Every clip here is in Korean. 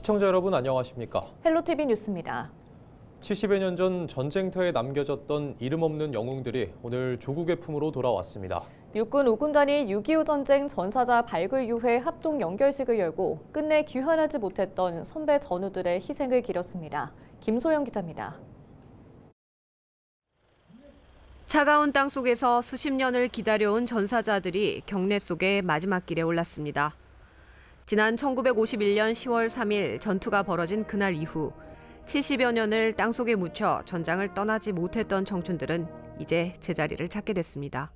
시청자 여러분 안녕하십니까? 헬로티비 뉴스입니다. 70여 년 전 전쟁터에 남겨졌던 이름 없는 영웅들이 오늘 조국의 품으로 돌아왔습니다. 육군 5군단이 6.25 전쟁 전사자 발굴 유해 합동 연결식을 열고 끝내 귀환하지 못했던 선배 전우들의 희생을 기렸습니다. 김소영 기자입니다. 차가운 땅 속에서 수십 년을 기다려온 전사자들이 경례 속에 마지막 길에 올랐습니다. 지난 1951년 10월 3일 전투가 벌어진 그날 이후 70여 년을 땅속에 묻혀 전장을 떠나지 못했던 청춘들은 이제 제자리를 찾게 됐습니다.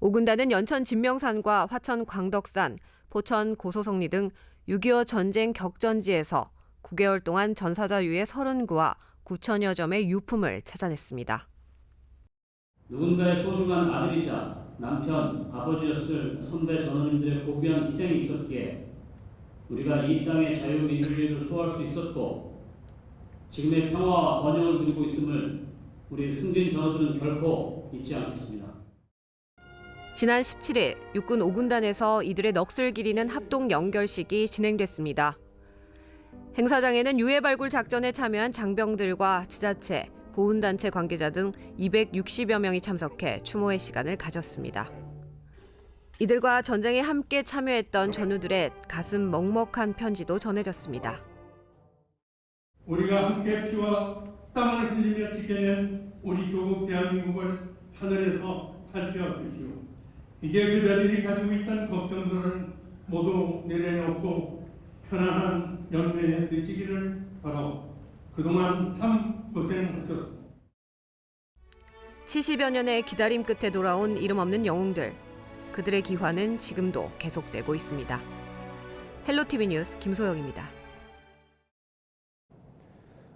5군단은 연천 진명산과 화천 광덕산, 포천 고소성리 등 6.25 전쟁 격전지에서 9개월 동안 전사자 유해 30구와 9천여 점의 유품을 찾아냈습니다. 누군가의 소중한 아들이자 남편, 아버지였을 선배 전우님들의 고귀한 희생이 있었기에 우리가 이 땅의 자유민주주의를 수호할 수 있었고 지금의 평화와 번영을 누리고 있음을 우리 승진 전우들은 결코 잊지 않겠습니다. 지난 17일 육군 5군단에서 이들의 넋을 기리는 합동 연결식이 진행됐습니다. 행사장에는 유해 발굴 작전에 참여한 장병들과 지자체, 보훈단체 관계자 등 260여 명이 참석해 추모의 시간을 가졌습니다. 이들과 전쟁에 함께 참여했던 전우들의 가슴 먹먹한 편지도 전해졌습니다. 우리가 함께 피와 땀을 흘리며 지켜낸 우리 조국 대한민국을 하늘에서 살펴주시오. 이제 그 자들이 가지고 있던 걱정들을 모두 내려놓고 편안한 연매에 드시기를 바라고 그동안 참 고생하셨습니다. 70여 년의 기다림 끝에 돌아온 이름 없는 영웅들. 그들의 기환은 지금도 계속되고 있습니다. 헬로티비 뉴스 김소영입니다.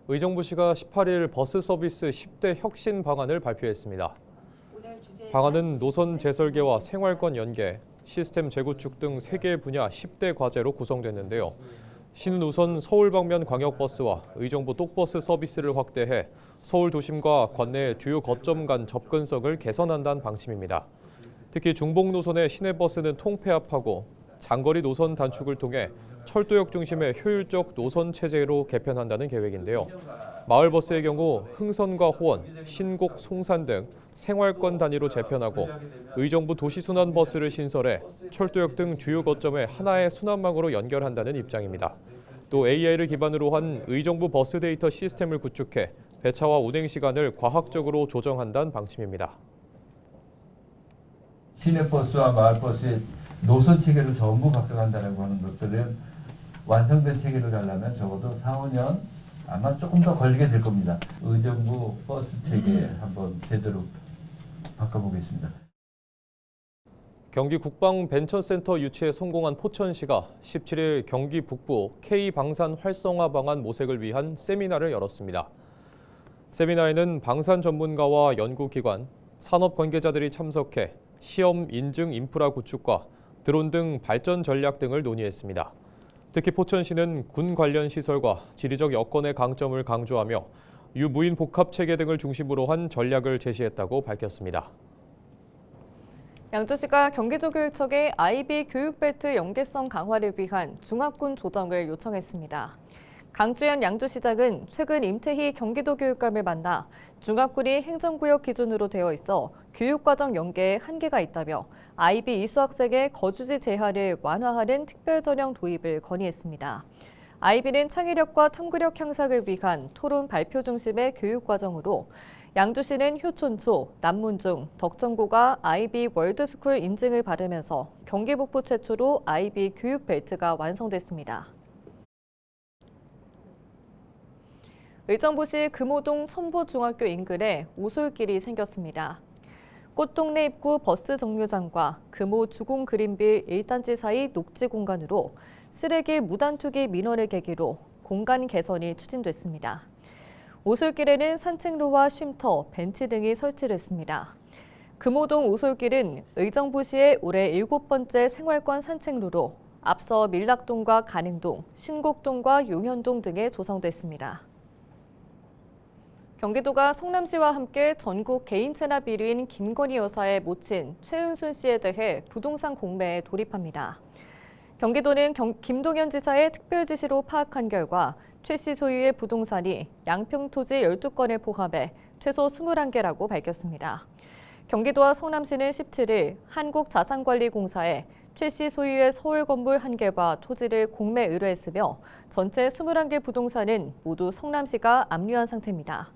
의정부시가 18일 버스 서비스 10대 혁신 방안을 발표했습니다. 방안은 노선 재설계와 생활권 연계, 시스템 재구축 등 3개 분야 10대 과제로 구성됐는데요. 시는 우선 서울 방면 광역버스와 의정부 똑버스 서비스를 확대해 서울 도심과 관내 주요 거점 간 접근성을 개선한다는 방침입니다. 특히 중복 노선의 시내버스는 통폐합하고 장거리 노선 단축을 통해 철도역 중심의 효율적 노선 체제로 개편한다는 계획인데요. 마을버스의 경우 흥선과 호원, 신곡, 송산 등 생활권 단위로 재편하고 의정부 도시순환버스를 신설해 철도역 등 주요 거점에 하나의 순환망으로 연결한다는 입장입니다. 또 AI를 기반으로 한 의정부 버스 데이터 시스템을 구축해 배차와 운행 시간을 과학적으로 조정한다는 방침입니다. 시내버스와 마을버스의 노선 체계를 전부 바꿔간다고 하는 것들은 완성된 체계로 가려면 적어도 4, 5년 아마 조금 더 걸리게 될 겁니다. 의정부 버스 체계 한번 제대로 바꿔보겠습니다. 경기 국방벤처센터 유치에 성공한 포천시가 17일 경기 북부 K방산 활성화 방안 모색을 위한 세미나를 열었습니다. 세미나에는 방산 전문가와 연구기관, 산업 관계자들이 참석해 시험 인증 인프라 구축과 드론 등 발전 전략 등을 논의했습니다. 특히 포천시는 군 관련 시설과 지리적 여건의 강점을 강조하며 유무인 복합 체계 등을 중심으로 한 전략을 제시했다고 밝혔습니다. 양주시가 경기도교육청에 IB 교육벨트 연계성 강화를 위한 중합군 조정을 요청했습니다. 강수현 양주시장은 최근 임태희 경기도교육감을 만나 중합군이 행정구역 기준으로 되어 있어 교육과정 연계에 한계가 있다며 IB 이수 학생의 거주지 제한을 완화하는 특별전형 도입을 건의했습니다. IB는 창의력과 탐구력 향상을 위한 토론 발표 중심의 교육과정으로 양주시는 효촌초, 남문중, 덕정고가 IB 월드스쿨 인증을 받으면서 경기 북부 최초로 IB 교육벨트가 완성됐습니다. 의정부시 금호동 첨보중학교 인근에 오솔길이 생겼습니다. 꽃동네 입구 버스 정류장과 금호 주공 그린빌 1단지 사이 녹지 공간으로 쓰레기 무단 투기 민원을 계기로 공간 개선이 추진됐습니다. 오솔길에는 산책로와 쉼터, 벤치 등이 설치됐습니다. 금호동 오솔길은 의정부시의 올해 7번째 생활권 산책로로 앞서 밀락동과 간행동, 신곡동과 용현동 등에 조성됐습니다. 경기도가 성남시와 함께 전국 개인 체납 1위인 김건희 여사의 모친 최은순 씨에 대해 부동산 공매에 돌입합니다. 경기도는 김동연 지사의 특별 지시로 파악한 결과 최 씨 소유의 부동산이 양평 토지 12건을 포함해 최소 21개라고 밝혔습니다. 경기도와 성남시는 17일 한국자산관리공사에 최 씨 소유의 서울 건물 1개와 토지를 공매 의뢰했으며 전체 21개 부동산은 모두 성남시가 압류한 상태입니다.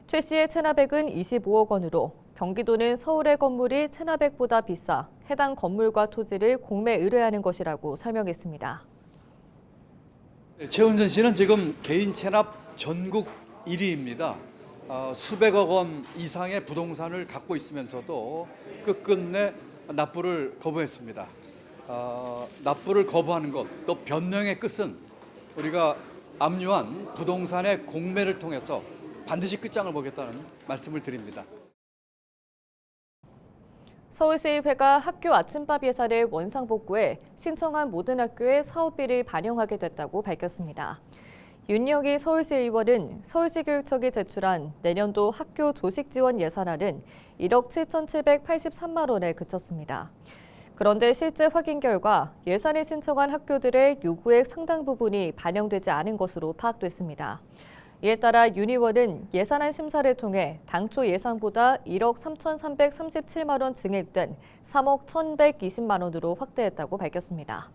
최 씨의 체납액은 25억 원으로 경기도는 서울의 건물이 체납액보다 비싸 해당 건물과 토지를 공매 의뢰하는 것이라고 설명했습니다. 최은선 씨는 지금 개인 체납 전국 1위입니다. 수백억 원 이상의 부동산을 갖고 있으면서도 끝끝내 납부를 거부했습니다. 납부를 거부하는 것, 또 변명의 끝은 우리가 압류한 부동산의 공매를 통해서 반드시 끝장을 보겠다는 말씀을 드립니다. 서울시의회가 학교 아침밥 예산을 원상복구해 신청한 모든 학교에 사업비를 반영하게 됐다고 밝혔습니다. 윤여기 서울시 의원은 서울시교육청이 제출한 내년도 학교 조식 지원 예산안은 1억 7,783만 원에 그쳤습니다. 그런데 실제 확인 결과 예산을 신청한 학교들의 요구액 상당 부분이 반영되지 않은 것으로 파악됐습니다. 이에 따라 윤 의원은 예산안 심사를 통해 당초 예상보다 1억 3,337만 원 증액된 3억 1,120만 원으로 확대했다고 밝혔습니다.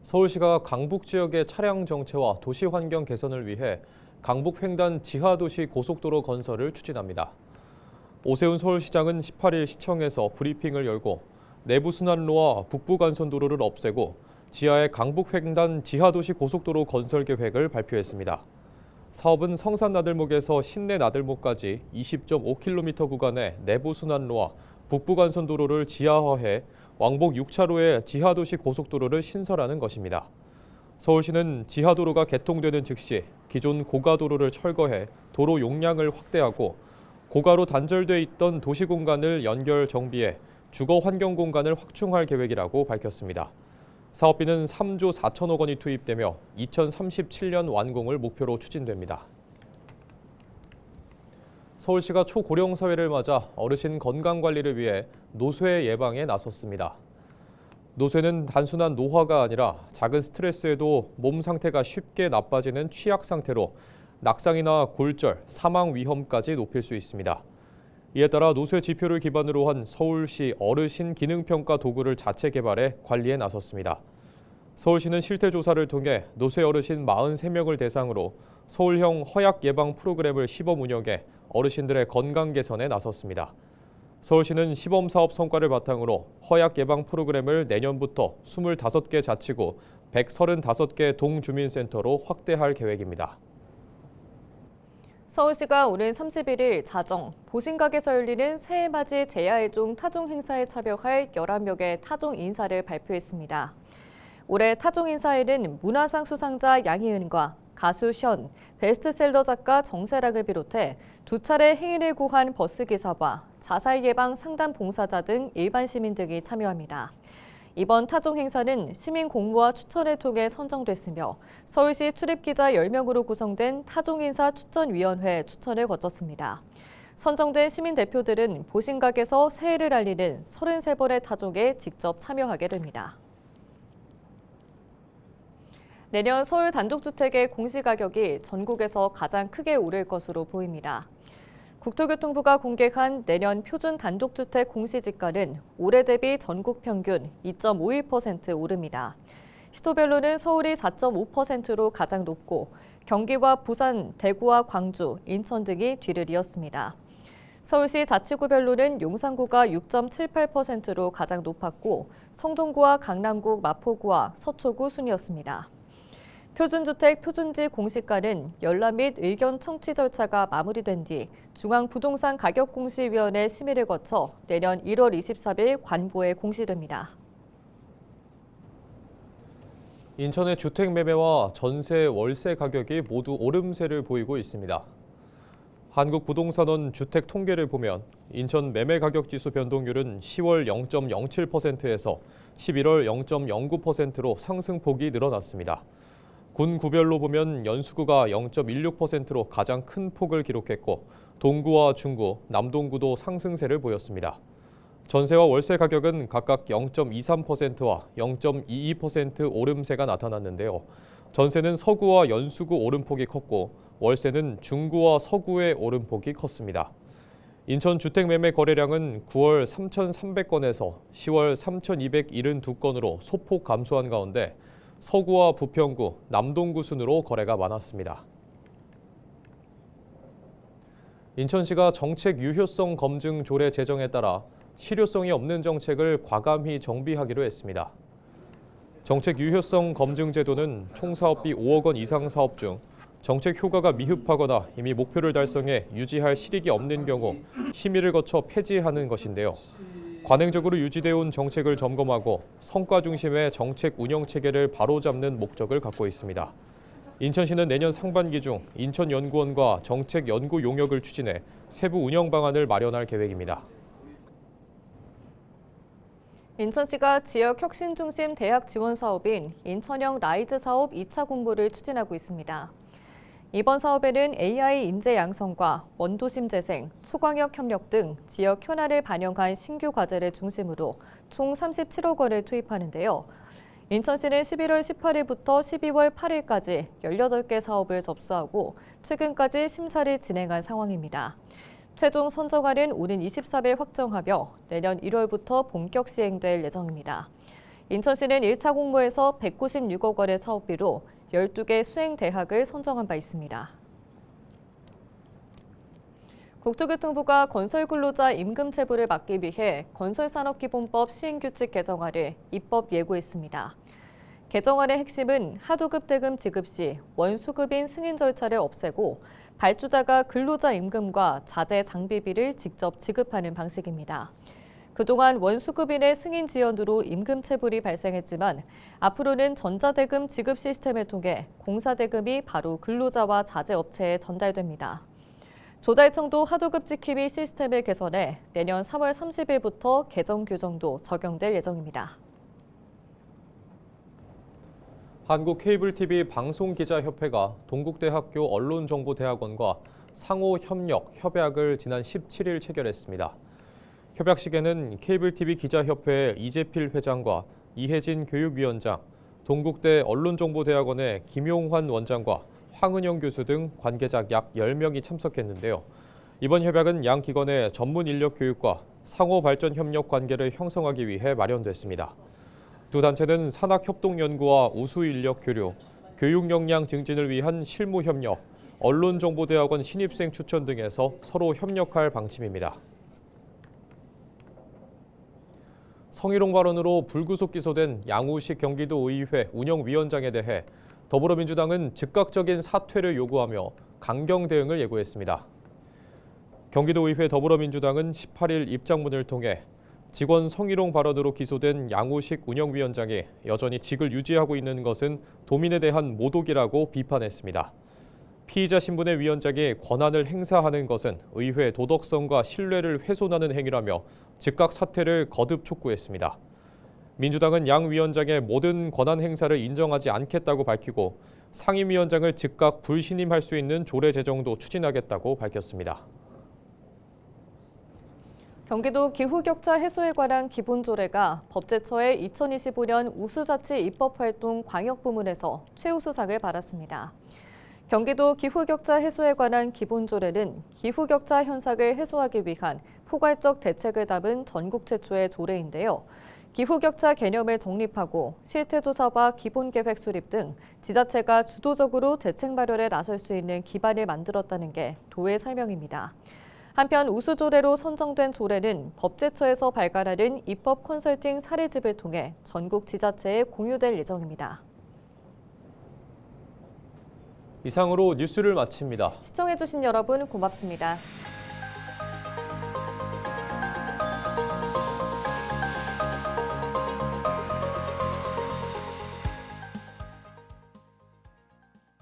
서울시가 강북 지역의 차량 정체와 도시 환경 개선을 위해 강북 횡단 지하도시 고속도로 건설을 추진합니다. 오세훈 서울시장은 18일 시청에서 브리핑을 열고 내부순환로와 북부간선도로를 없애고 지하의 강북 횡단 지하도시 고속도로 건설 계획을 발표했습니다. 사업은 성산나들목에서 신내나들목까지 20.5km 구간의 내부순환로와 북부간선도로를 지하화해 왕복 6차로의 지하도시 고속도로를 신설하는 것입니다. 서울시는 지하도로가 개통되는 즉시 기존 고가도로를 철거해 도로 용량을 확대하고 고가로 단절돼 있던 도시 공간을 연결 정비해 주거 환경 공간을 확충할 계획이라고 밝혔습니다. 사업비는 3조 4천억 원이 투입되며 2037년 완공을 목표로 추진됩니다. 서울시가 초고령 사회를 맞아 어르신 건강 관리를 위해 노쇠 예방에 나섰습니다. 노쇠는 단순한 노화가 아니라 작은 스트레스에도 몸 상태가 쉽게 나빠지는 취약 상태로 낙상이나 골절, 사망 위험까지 높일 수 있습니다. 이에 따라 노쇠 지표를 기반으로 한 서울시 어르신 기능평가 도구를 자체 개발해 관리에 나섰습니다. 서울시는 실태조사를 통해 노쇠 어르신 43명을 대상으로 서울형 허약 예방 프로그램을 시범 운영해 어르신들의 건강 개선에 나섰습니다. 서울시는 시범 사업 성과를 바탕으로 허약 예방 프로그램을 내년부터 25개 자치구 135개 동주민센터로 확대할 계획입니다. 서울시가 오는 31일 자정, 보신각에서 열리는 새해맞이 제야의종 타종 행사에 참여할 11명의 타종 인사를 발표했습니다. 올해 타종 인사에는 문화상 수상자 양희은과 가수 션, 베스트셀러 작가 정세락을 비롯해 2차례 행인을 구한 버스기사와 자살 예방 상담 봉사자 등 일반 시민 등이 참여합니다. 이번 타종 행사는 시민 공모와 추천을 통해 선정됐으며 서울시 출입기자 10명으로 구성된 타종인사 추천위원회 추천을 거쳤습니다. 선정된 시민 대표들은 보신각에서 새해를 알리는 33번의 타종에 직접 참여하게 됩니다. 내년 서울 단독주택의 공시가격이 전국에서 가장 크게 오를 것으로 보입니다. 국토교통부가 공개한 내년 표준 단독주택 공시지가는 올해 대비 전국 평균 2.51% 오릅니다. 시도별로는 서울이 4.5%로 가장 높고 경기와 부산, 대구와 광주, 인천 등이 뒤를 이었습니다. 서울시 자치구별로는 용산구가 6.78%로 가장 높았고 성동구와 강남구, 마포구와 서초구 순이었습니다. 표준주택 표준지 공시가는 열람 및 의견 청취 절차가 마무리된 뒤 중앙부동산가격공시위원회 심의를 거쳐 내년 1월 24일 관보에 공시됩니다. 인천의 주택 매매와 전세, 월세 가격이 모두 오름세를 보이고 있습니다. 한국부동산원 주택 통계를 보면 인천 매매가격지수 변동률은 10월 0.07%에서 11월 0.09%로 상승폭이 늘어났습니다. 군 구별로 보면 연수구가 0.16%로 가장 큰 폭을 기록했고 동구와 중구, 남동구도 상승세를 보였습니다. 전세와 월세 가격은 각각 0.23%와 0.22% 오름세가 나타났는데요. 전세는 서구와 연수구 오름폭이 컸고 월세는 중구와 서구의 오름폭이 컸습니다. 인천 주택 매매 거래량은 9월 3,300건에서 10월 3,272건으로 소폭 감소한 가운데 서구와 부평구, 남동구 순으로 거래가 많았습니다. 인천시가 정책 유효성 검증 조례 제정에 따라 실효성이 없는 정책을 과감히 정비하기로 했습니다. 정책 유효성 검증 제도는 총 사업비 5억 원 이상 사업 중 정책 효과가 미흡하거나 이미 목표를 달성해 유지할 실익이 없는 경우 심의를 거쳐 폐지하는 것인데요. 관행적으로 유지되어 온 정책을 점검하고 성과 중심의 정책 운영 체계를 바로잡는 목적을 갖고 있습니다. 인천시는 내년 상반기 중 인천연구원과 정책 연구 용역을 추진해 세부 운영 방안을 마련할 계획입니다. 인천시가 지역 혁신 중심 대학 지원 사업인 인천형 라이즈 사업 2차 공모를 추진하고 있습니다. 이번 사업에는 AI 인재 양성과 원도심 재생, 소광역 협력 등 지역 현안을 반영한 신규 과제를 중심으로 총 37억 원을 투입하는데요. 인천시는 11월 18일부터 12월 8일까지 18개 사업을 접수하고 최근까지 심사를 진행한 상황입니다. 최종 선정안은 오는 23일 확정하며 내년 1월부터 본격 시행될 예정입니다. 인천시는 1차 공모에서 196억 원의 사업비로 12개 수행 대학을 선정한 바 있습니다. 국토교통부가 건설근로자 임금 체불을 막기 위해 건설산업기본법 시행규칙 개정안을 입법 예고했습니다. 개정안의 핵심은 하도급 대금 지급 시 원수급인 승인 절차를 없애고 발주자가 근로자 임금과 자재 장비비를 직접 지급하는 방식입니다. 그동안 원수급인의 승인 지연으로 임금 체불이 발생했지만 앞으로는 전자대금 지급 시스템을 통해 공사대금이 바로 근로자와 자재업체에 전달됩니다. 조달청도 하도급 지킴이 시스템을 개선해 내년 3월 30일부터 개정 규정도 적용될 예정입니다. 한국케이블TV 방송기자협회가 동국대학교 언론정보대학원과 상호 협력, 협약을 지난 17일 체결했습니다. 협약식에는 케이블TV 기자협회의 이재필 회장과 이혜진 교육위원장, 동국대 언론정보대학원의 김용환 원장과 황은영 교수 등 관계자 약 10명이 참석했는데요. 이번 협약은 양 기관의 전문 인력 교육과 상호 발전 협력 관계를 형성하기 위해 마련됐습니다. 두 단체는 산학협동연구와 우수 인력 교류, 교육 역량 증진을 위한 실무 협력, 언론정보대학원 신입생 추천 등에서 서로 협력할 방침입니다. 성희롱 발언으로 불구속 기소된 양우식 경기도의회 운영위원장에 대해 더불어민주당은 즉각적인 사퇴를 요구하며 강경 대응을 예고했습니다. 경기도의회 더불어민주당은 18일 입장문을 통해 직원 성희롱 발언으로 기소된 양우식 운영위원장이 여전히 직을 유지하고 있는 것은 도민에 대한 모독이라고 비판했습니다. 피의자 신분의 위원장이 권한을 행사하는 것은 의회 도덕성과 신뢰를 훼손하는 행위라며 즉각 사퇴를 거듭 촉구했습니다. 민주당은 양 위원장의 모든 권한 행사를 인정하지 않겠다고 밝히고 상임위원장을 즉각 불신임할 수 있는 조례 제정도 추진하겠다고 밝혔습니다. 경기도 기후격차 해소에 관한 기본조례가 법제처의 2025년 우수자치 입법활동 광역부문에서 최우수상을 받았습니다. 경기도 기후격차 해소에 관한 기본조례는 기후격차 현상을 해소하기 위한 포괄적 대책을 담은 전국 최초의 조례인데요. 기후격차 개념을 정립하고 실태조사와 기본계획 수립 등 지자체가 주도적으로 대책 마련에 나설 수 있는 기반을 만들었다는 게 도의 설명입니다. 한편 우수조례로 선정된 조례는 법제처에서 발간하는 입법 컨설팅 사례집을 통해 전국 지자체에 공유될 예정입니다. 이상으로 뉴스를 마칩니다. 시청해주신 여러분 고맙습니다.